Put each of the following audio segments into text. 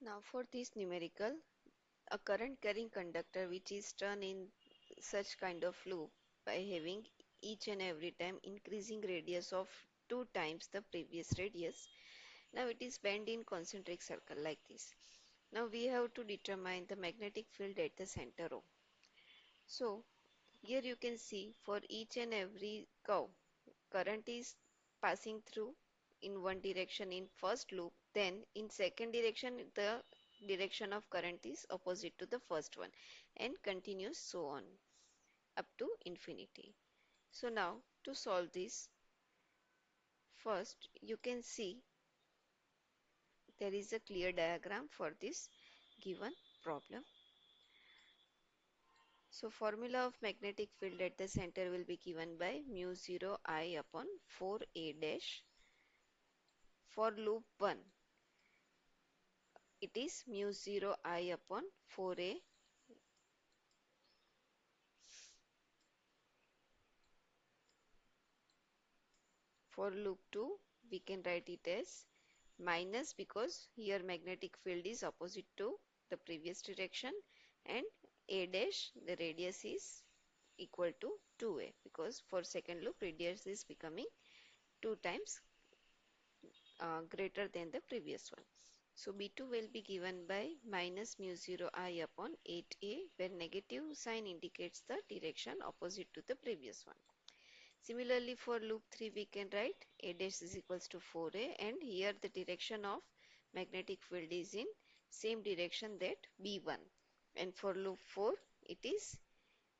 Now for this numerical, a current carrying conductor which is turned in such kind of loop by having each and every time increasing radius of 2 times the previous radius. Now it is bent in concentric circle like this. Now we have to determine the magnetic field at the center O. So here you can see for each and every curve, current is passing through in one direction in first loop, then in second direction the direction of current is opposite to the first one and continues so on up to infinity. So now to solve this, first you can see there is a clear diagram for this given problem. So formula of magnetic field at the center will be given by mu 0 I upon 4a dash. For loop 1, it is mu 0 I upon 4a. For loop 2, we can write it as minus because here magnetic field is opposite to the previous direction, and a dash, the radius is equal to 2a because for second loop radius is becoming 2 times greater than the previous one. So B2 will be given by minus mu 0 I upon 8a, where negative sign indicates the direction opposite to the previous one. Similarly, for loop 3 we can write a dash is equals to 4a, and here the direction of magnetic field is in same direction that B1. And for loop 4 it is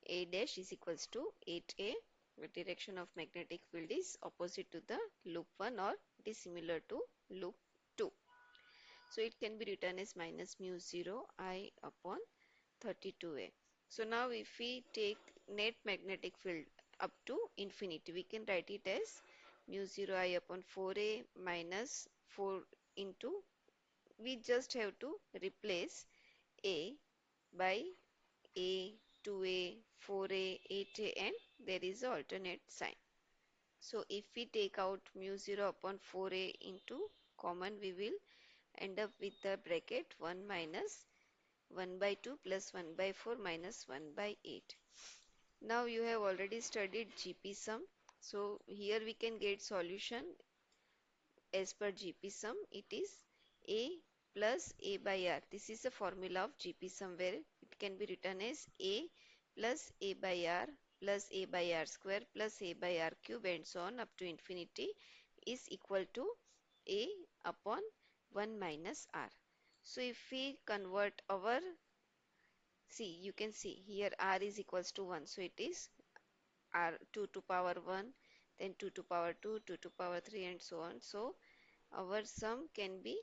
a dash is equals to 8a. The direction of magnetic field is opposite to the loop 1, or it is similar to loop 2. So it can be written as minus mu 0 I upon 32a. So now if we take net magnetic field up to infinity, we can write it as mu 0 I upon 4a minus 4 into, we just have to replace a by a, 2a, 4a, 8a, and there is an alternate sign. So if we take out mu 0 upon 4a into common, we will end up with the bracket 1 minus 1 by 2 plus 1 by 4 minus 1 by 8. Now you have already studied GP sum. So here we can get solution as per GP sum. It is A plus A by R. This is the formula of GP sum, where it can be written as A plus A by R plus A by R square plus A by R cube and so on up to infinity is equal to A upon 1 minus R. So if we convert our, see, you can see here R is equals to 1. So it is R 2 to power 1, then 2 to power 2, 2 to power 3 and so on. So our sum can be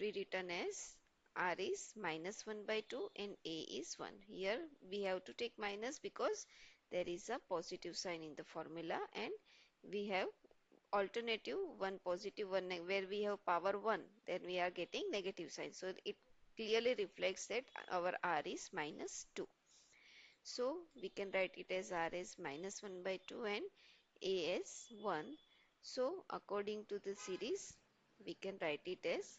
rewritten as R is minus 1 by 2 and A is 1. Here we have to take minus because there is a positive sign in the formula, and we have alternative one positive one where we have power 1, then we are getting negative sign. So it clearly reflects that our R is minus 2. So we can write it as R as minus 1 by 2 and A as 1. So according to the series, we can write it as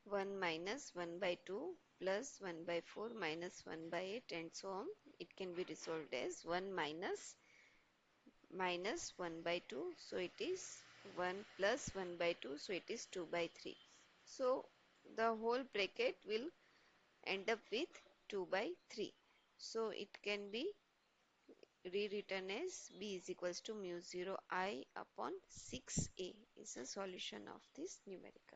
1 minus 1 by 2 plus 1 by 4 minus 1 by 8 and so on. It can be resolved as 1 minus 1 by 2. So it is 1 plus 1 by 2. So it is 2 by 3. So the whole bracket will end up with 2 by 3. So it can be rewritten as B is equals to mu 0 I upon 6a is a solution of this numerical.